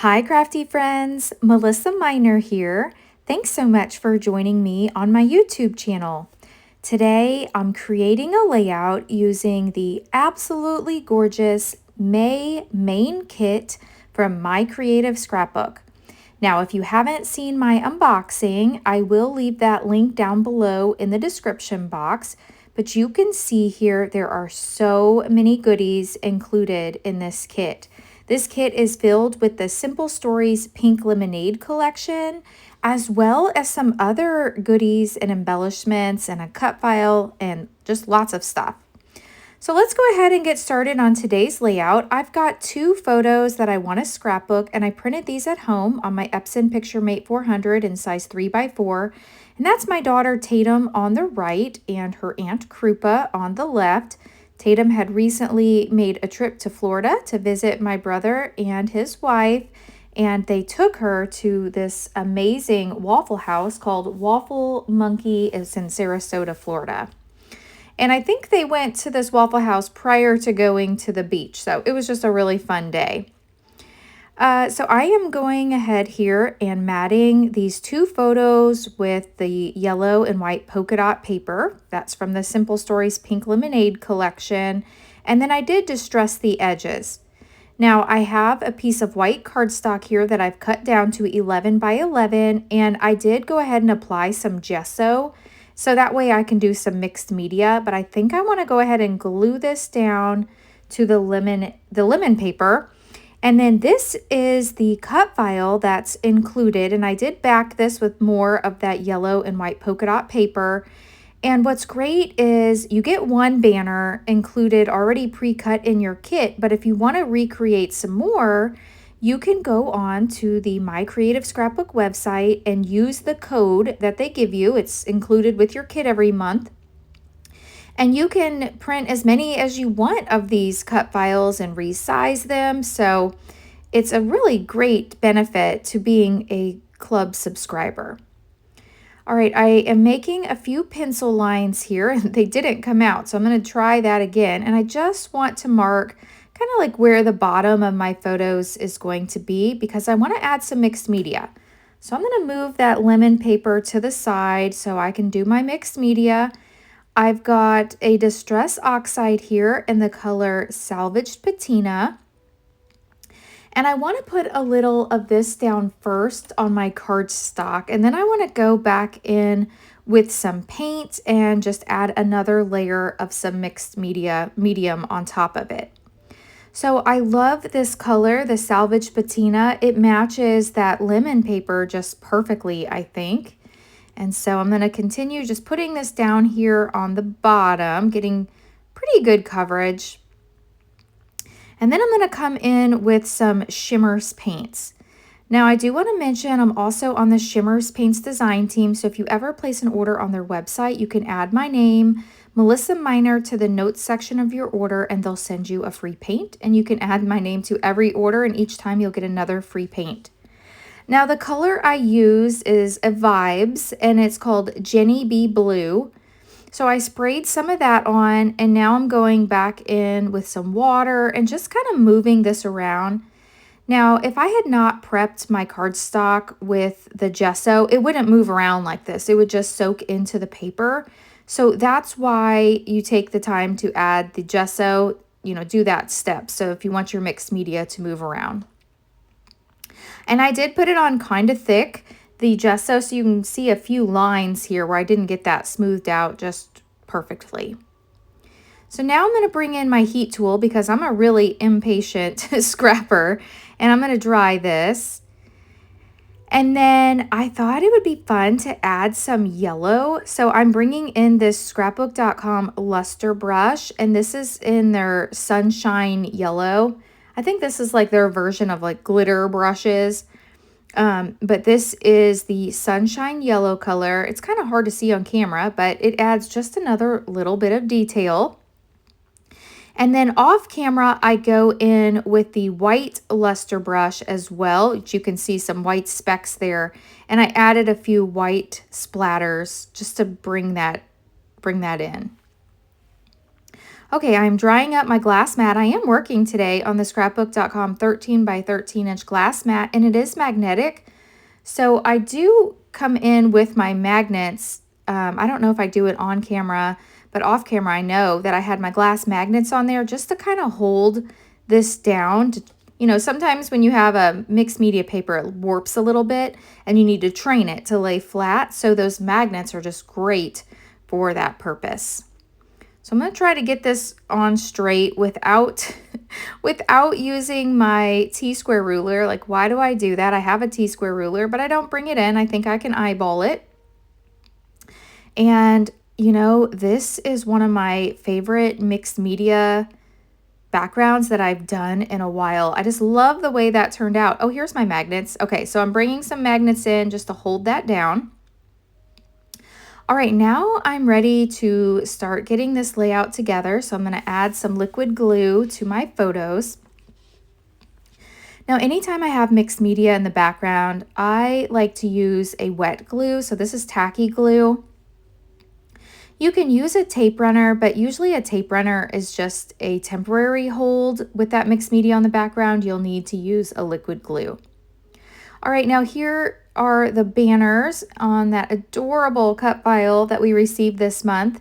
Hi, crafty friends. Melissa Minor here. Thanks so much for joining me on my YouTube channel. Today, I'm creating a layout using the absolutely gorgeous May main kit from My Creative Scrapbook. Now, if you haven't seen my unboxing, I will leave that link down below in the description box. But you can see here there are so many goodies included in this kit. This kit is filled with the Simple Stories Pink Lemonade collection, as well as some other goodies and embellishments and a cut file and just lots of stuff. So let's go ahead and get started on today's layout. I've got two photos that I want to scrapbook, and I printed these at home on my Epson PictureMate 400 in size 3x4. And that's my daughter Tatum on the right and her Aunt Krupa on the left. Tatum had recently made a trip to Florida to visit my brother and his wife, and they took her to this amazing Waffle House called Waffle Monkey. It's in Sarasota, Florida. And I think they went to this Waffle House prior to going to the beach. So it was just a really fun day. So I am going ahead here and matting these two photos with the yellow and white polka dot paper. That's from the Simple Stories Pink Lemonade collection. And then I did distress the edges. Now I have a piece of white cardstock here that I've cut down to 11 by 11, and I did go ahead and apply some gesso. So that way I can do some mixed media, but I think I want to go ahead and glue this down to the lemon paper. And then this is the cut file that's included, and I did back this with more of that yellow and white polka dot paper. And what's great is you get one banner included already pre-cut in your kit, but if you want to recreate some more, you can go on to the My Creative Scrapbook website and use the code that they give you. It's included with your kit every month. And you can print as many as you want of these cut files and resize them. So it's a really great benefit to being a club subscriber. All right, I am making a few pencil lines here, and they didn't come out, so I'm going to try that again. And I just want to mark kind of like where the bottom of my photos is going to be, because I want to add some mixed media. So I'm going to move that lemon paper to the side so I can do my mixed media. I've got a Distress Oxide here in the color Salvaged Patina. And I want to put a little of this down first on my cardstock, and then I want to go back in with some paint and just add another layer of some mixed medium on top of it. So I love this color, the Salvage Patina. It matches that lemon paper just perfectly, I think. And so I'm going to continue just putting this down here on the bottom, getting pretty good coverage. And then I'm going to come in with some Shimmerz paints. Now I do want to mention I'm also on the Shimmerz paints design team. So if you ever place an order on their website, you can add my name, Melissa Minor, to the notes section of your order, and they'll send you a free paint. And you can add my name to every order, and each time you'll get another free paint. Now the color I use is a Vibez, and it's called Jeni-B-Blue. So I sprayed some of that on, and now I'm going back in with some water and just kind of moving this around. Now, if I had not prepped my cardstock with the gesso, it wouldn't move around like this. It would just soak into the paper. So that's why you take the time to add the gesso, do that step. So if you want your mixed media to move around. And I did put it on kind of thick, the gesso, so you can see a few lines here where I didn't get that smoothed out just perfectly. So now I'm going to bring in my heat tool because I'm a really impatient scrapper, and I'm going to dry this. And then I thought it would be fun to add some yellow. So I'm bringing in this scrapbook.com luster brush, and this is in their Sunshine Yellow. I think this is like their version of like glitter brushes. But this is the Sunshine Yellow color. It's kind of hard to see on camera, but it adds just another little bit of detail. And then off camera, I go in with the white luster brush as well. You can see some white specks there. And I added a few white splatters just to bring that in. Okay, I'm drying up my glass mat. I am working today on the scrapbook.com 13 by 13 inch glass mat, and it is magnetic. So I do come in with my magnets. I don't know if I do it on camera, but off camera I know that I had my glass magnets on there just to kind of hold this down. Sometimes when you have a mixed media paper, it warps a little bit and you need to train it to lay flat. So those magnets are just great for that purpose. So I'm going to try to get this on straight without using my T-square ruler. Like, why do I do that? I have a T-square ruler, but I don't bring it in. I think I can eyeball it. And, this is one of my favorite mixed media backgrounds that I've done in a while. I just love the way that turned out. Oh, here's my magnets. Okay, so I'm bringing some magnets in just to hold that down. All right, now I'm ready to start getting this layout together. So I'm going to add some liquid glue to my photos. Now, anytime I have mixed media in the background, I like to use a wet glue. So this is tacky glue. You can use a tape runner, but usually a tape runner is just a temporary hold. With that mixed media on the background, you'll need to use a liquid glue. All right, now here are the banners on that adorable cut file that we received this month.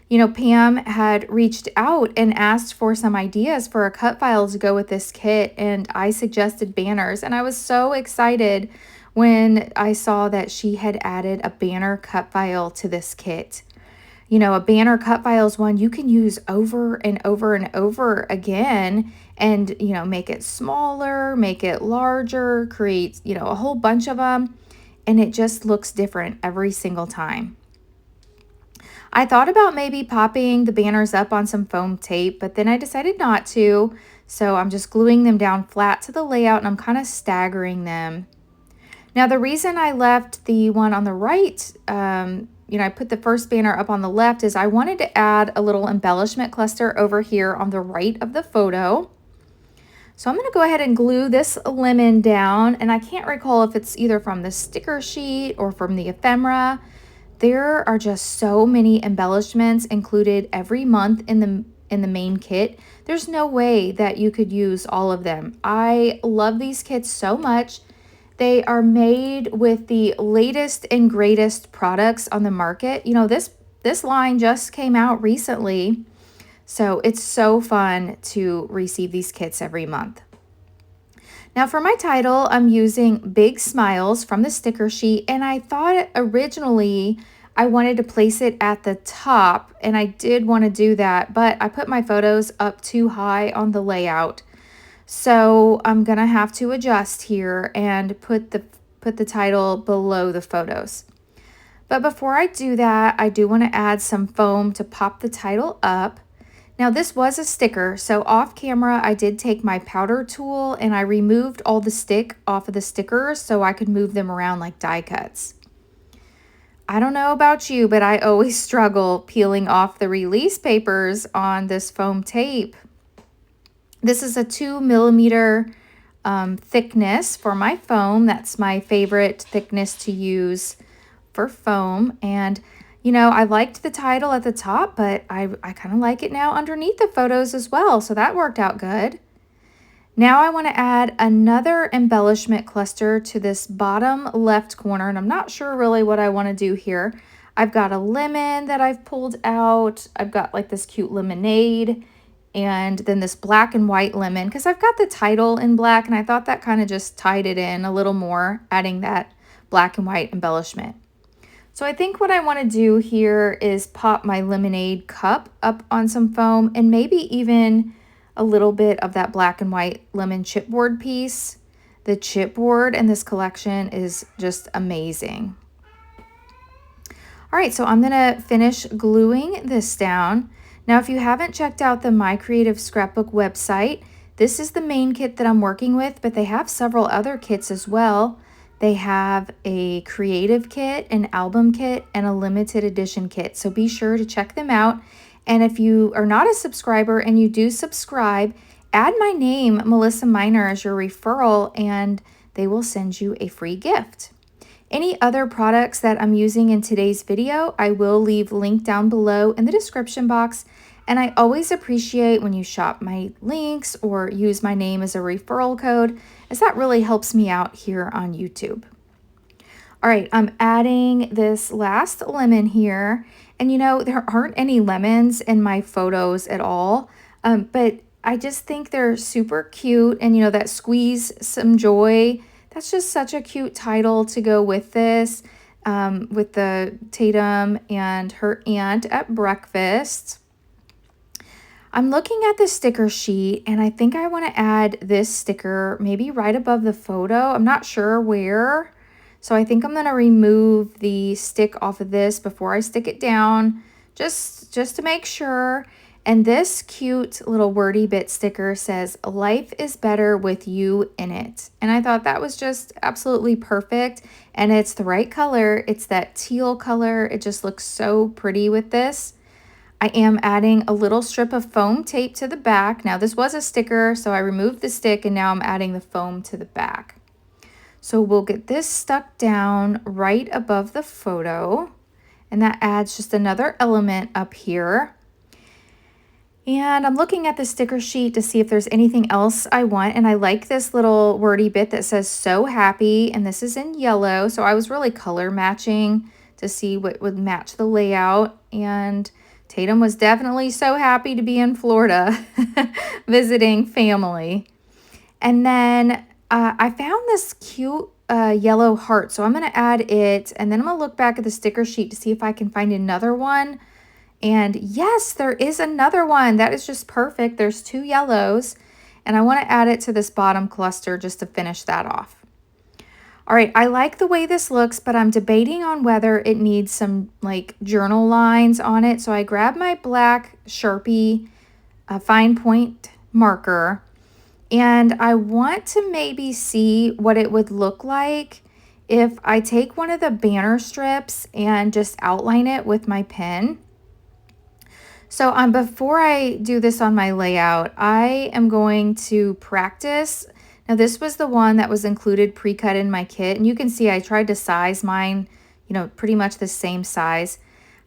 Pam had reached out and asked for some ideas for a cut file to go with this kit, and I suggested banners, and I was so excited when I saw that she had added a banner cut file to this kit. A banner cut file is one you can use over and over and over again and, make it smaller, make it larger, create, a whole bunch of them, and it just looks different every single time. I thought about maybe popping the banners up on some foam tape, but then I decided not to, so I'm just gluing them down flat to the layout and I'm kind of staggering them. Now, the reason I left the one on the right, I put the first banner up on the left is I wanted to add a little embellishment cluster over here on the right of the photo. So I'm going to go ahead and glue this lemon down, and I can't recall if it's either from the sticker sheet or from the ephemera. There are just so many embellishments included every month in the main kit. There's no way that you could use all of them. I love these kits so much. They are made with the latest and greatest products on the market. This line just came out recently, so it's so fun to receive these kits every month. Now for my title, I'm using Big Smiles from the sticker sheet, and I thought originally I wanted to place it at the top, and I did want to do that, but I put my photos up too high on the layout. So I'm going to have to adjust here and put the title below the photos. But before I do that, I do want to add some foam to pop the title up. Now this was a sticker, so off camera I did take my powder tool and I removed all the stick off of the stickers so I could move them around like die cuts. I don't know about you, but I always struggle peeling off the release papers on this foam tape. This is a 2 millimeter thickness for my foam. That's my favorite thickness to use for foam. And, I liked the title at the top, but I kind of like it now underneath the photos as well. So that worked out good. Now I want to add another embellishment cluster to this bottom left corner, and I'm not sure really what I want to do here. I've got a lemon that I've pulled out. I've got like this cute lemonade, and then this black and white lemon, because I've got the title in black, and I thought that kind of just tied it in a little more, adding that black and white embellishment. So I think what I want to do here is pop my lemonade cup up on some foam, and maybe even a little bit of that black and white lemon chipboard piece. The chipboard in this collection is just amazing. All right, so I'm gonna finish gluing this down. Now, if you haven't checked out the My Creative Scrapbook website, this is the main kit that I'm working with, but they have several other kits as well. They have a creative kit, an album kit, and a limited edition kit. So be sure to check them out. And if you are not a subscriber and you do subscribe, add my name, Melissa Minor, as your referral, and they will send you a free gift. Any other products that I'm using in today's video, I will leave linked down below in the description box, And I always appreciate when you shop my links or use my name as a referral code, as that really helps me out here on YouTube. All right, I'm adding this last lemon here. And you know, there aren't any lemons in my photos at all, but I just think they're super cute. And you know, that Squeeze Some Joy, that's just such a cute title to go with this, with the Tatum and her aunt at breakfast. I'm looking at the sticker sheet and I think I want to add this sticker maybe right above the photo. I'm not sure where. So I think I'm going to remove the stick off of this before I stick it down, just to make sure. And this cute little wordy bit sticker says, "Life is better with you in it." And I thought that was just absolutely perfect. And it's the right color. It's that teal color. It just looks so pretty with this. I am adding a little strip of foam tape to the back. Now this was a sticker, so I removed the stick and now I'm adding the foam to the back. So we'll get this stuck down right above the photo, and that adds just another element up here. And I'm looking at the sticker sheet to see if there's anything else I want, and I like this little wordy bit that says "So Happy," and this is in yellow, so I was really color matching to see what would match the layout. And Tatum was definitely so happy to be in Florida visiting family. And then I found this cute yellow heart, so I'm going to add it, and then I'm going to look back at the sticker sheet to see if I can find another one. And yes, there is another one. That is just perfect. There's 2 yellows, and I want to add it to this bottom cluster just to finish that off. All right, I like the way this looks, but I'm debating on whether it needs some like journal lines on it. So I grabbed my black Sharpie fine point marker, and I want to maybe see what it would look like if I take one of the banner strips and just outline it with my pen. So before I do this on my layout, I am going to practice. Now this was the one that was included pre-cut in my kit, and you can see I tried to size mine, you know, pretty much the same size.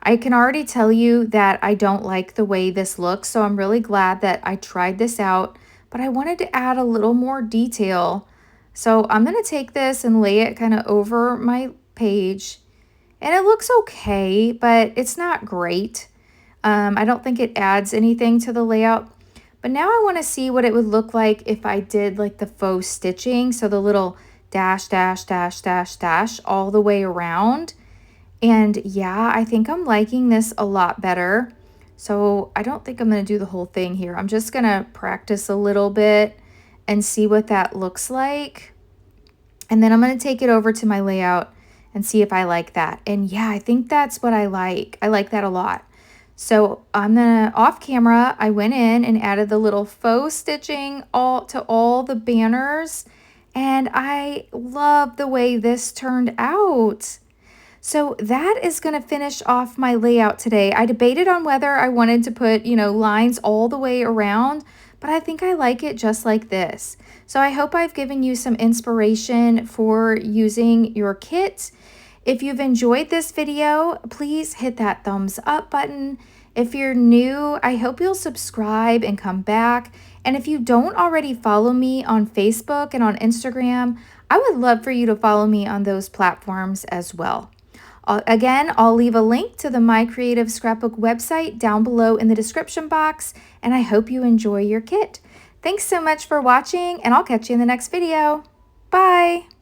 I can already tell you that I don't like the way this looks, so I'm really glad that I tried this out, but I wanted to add a little more detail. So I'm going to take this and lay it kind of over my page, and it looks okay, but it's not great. I don't think it adds anything to the layout. But now I want to see what it would look like if I did like the faux stitching. So the little dash, dash, dash, dash, dash all the way around. And yeah, I think I'm liking this a lot better. So I don't think I'm going to do the whole thing here. I'm just going to practice a little bit and see what that looks like. And then I'm going to take it over to my layout and see if I like that. And yeah, I think that's what I like. I like that a lot. So I'm gonna, off camera, I went in and added the little faux stitching to all the banners, and I love the way this turned out. So that is gonna finish off my layout today. I debated on whether I wanted to put, you know, lines all the way around, but I think I like it just like this. So I hope I've given you some inspiration for using your kit. If you've enjoyed this video, please hit that thumbs up button. If you're new, I hope you'll subscribe and come back. And if you don't already follow me on Facebook and on Instagram, I would love for you to follow me on those platforms as well. Again, I'll leave a link to the My Creative Scrapbook website down below in the description box, and I hope you enjoy your kit. Thanks so much for watching, and I'll catch you in the next video. Bye!